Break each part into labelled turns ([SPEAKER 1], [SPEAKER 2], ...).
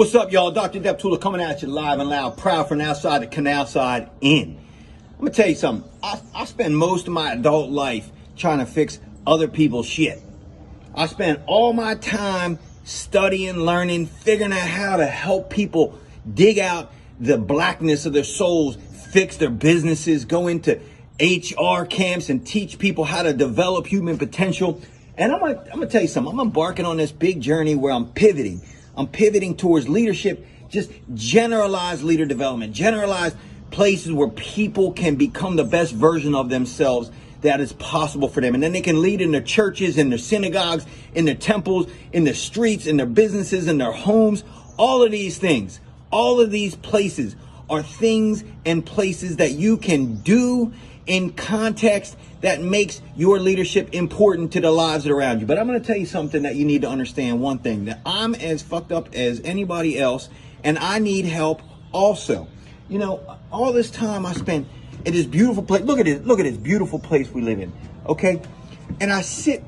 [SPEAKER 1] What's up, y'all? Dr. Deptula coming at you live and loud, proud from the outside, the canal side in. I'm gonna tell you something. I spend most of my adult life trying to fix other people's shit. I spend all my time studying, learning, figuring out how to help people dig out the blackness of their souls, fix their businesses, go into HR camps and teach people how to develop human potential. And I'm gonna tell you something. I'm embarking on this big journey where I'm pivoting. I'm pivoting towards leadership, just generalized leader development, generalized places where people can become the best version of themselves that is possible for them. And then they can lead in their churches, in their synagogues, in their temples, in their streets, in their businesses, in their homes. All of these things, all of these places are things and places that you can do in context that makes your leadership important to the lives around you. But I'm going to tell you something that you need to understand. One thing, that I'm as fucked up as anybody else, and I need help also. You know, all this time I spent in this beautiful place. Look at this beautiful place we live in. Okay. And I sit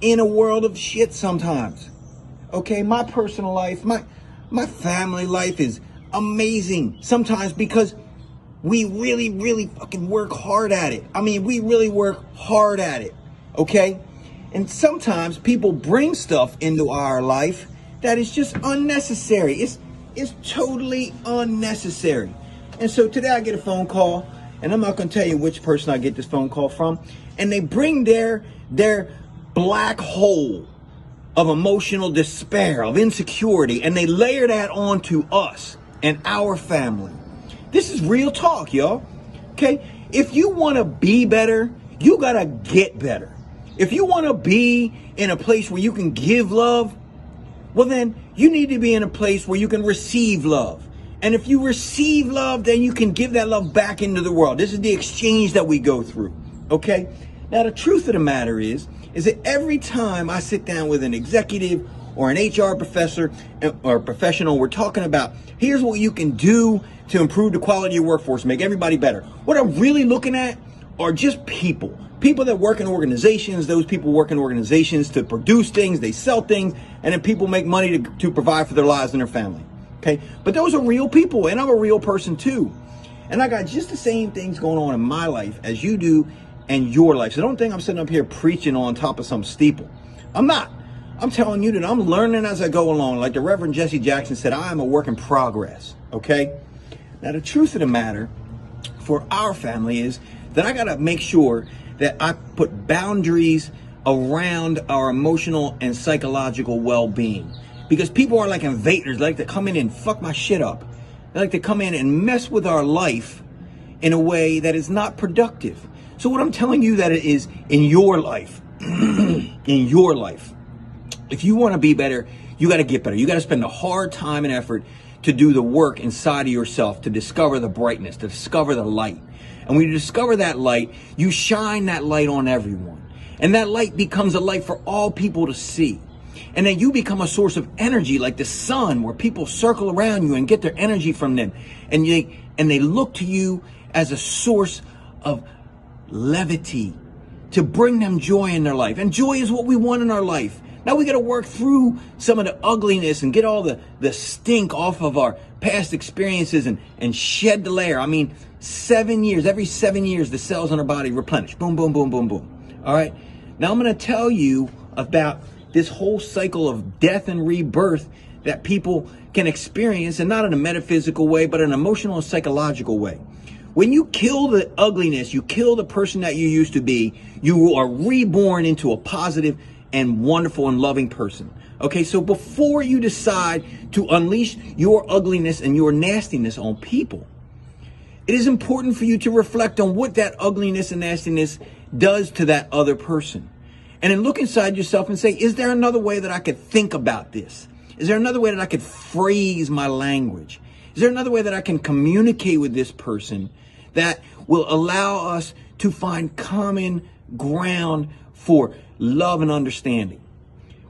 [SPEAKER 1] in a world of shit sometimes. Okay. My personal life, my family life is amazing sometimes because we really fucking work hard at it. I mean, we really work hard at it, okay? And sometimes people bring stuff into our life that is just unnecessary. It's totally unnecessary. And so today I get a phone call, and I'm not going to tell you which person I get this phone call from, and they bring their black hole of emotional despair, of insecurity, and they layer that onto us and our family. This is real talk, y'all. Okay? If you want to be better, you got to get better. If you want to be in a place where you can give love, well, then you need to be in a place where you can receive love. And if you receive love, then you can give that love back into the world. This is the exchange that we go through. Okay? Now, the truth of the matter is that every time I sit down with an executive or an HR professor or professional, we're talking about, here's what you can do to improve the quality of your workforce, make everybody better. What I'm really looking at are just people that work in organizations. Those people work in organizations to produce things, they sell things, and then people make money to provide for their lives and their family. Okay, but those are real people, and I'm a real person too. And I got just the same things going on in my life as you do in your life. So don't think I'm sitting up here preaching on top of some steeple. I'm not. I'm telling you that I'm learning as I go along. Like the Reverend Jesse Jackson said, I am a work in progress. Okay? Now, the truth of the matter for our family is that I got to make sure that I put boundaries around our emotional and psychological well-being. Because people are like invaders. They like to come in and fuck my shit up. They like to come in and mess with our life in a way that is not productive. So what I'm telling you that it is in your life, in your life, if you want to be better, you got to get better. You got to spend a hard time and effort to do the work inside of yourself, to discover the brightness, to discover the light. And when you discover that light, you shine that light on everyone. And that light becomes a light for all people to see. And then you become a source of energy like the sun, where people circle around you and get their energy from them. And they look to you as a source of levity to bring them joy in their life. And joy is what we want in our life. Now we got to work through some of the ugliness and get all the stink off of our past experiences and shed the layer. I mean, 7 years, every 7 years, the cells in our body replenish. Boom, boom, boom, boom, boom. All right. Now I'm going to tell you about this whole cycle of death and rebirth that people can experience, and not in a metaphysical way, but in an emotional and psychological way. When you kill the ugliness, you kill the person that you used to be, you are reborn into a positive and wonderful and loving person. Okay, so before you decide to unleash your ugliness and your nastiness on people, it is important for you to reflect on what that ugliness and nastiness does to that other person. And then look inside yourself and say, is there another way that I could think about this? Is there another way that I could phrase my language? Is there another way that I can communicate with this person that will allow us to find common ground for love and understanding?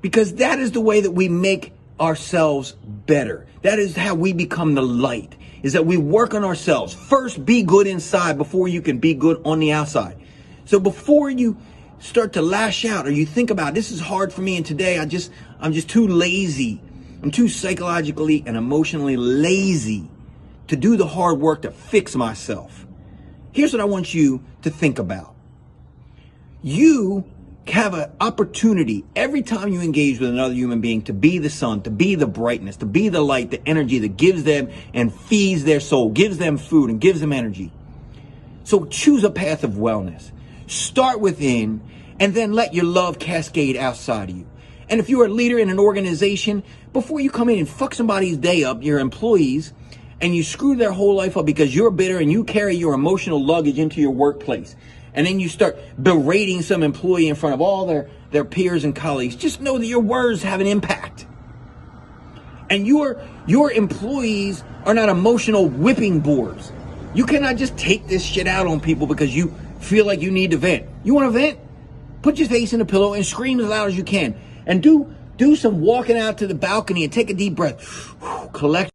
[SPEAKER 1] Because that is the way that we make ourselves better. That is how we become the light, is that we work on ourselves. First, be good inside before you can be good on the outside. So before you start to lash out or you think about, this is hard for me and today I'm just too lazy I'm too psychologically and emotionally lazy to do the hard work to fix myself. Here's what I want you to think about. You have an opportunity every time you engage with another human being to be the sun, to be the brightness, to be the light, the energy that gives them and feeds their soul, gives them food and gives them energy. So choose a path of wellness. Start within and then let your love cascade outside of you. And if you're a leader in an organization, before you come in and fuck somebody's day up, your employees, and you screw their whole life up because you're bitter and you carry your emotional luggage into your workplace, and then you start berating some employee in front of all their peers and colleagues, just know that your words have an impact. And your employees are not emotional whipping boards. You cannot just take this shit out on people because you feel like you need to vent. You want to vent? Put your face in the pillow and scream as loud as you can. And do some walking out to the balcony and take a deep breath. Collect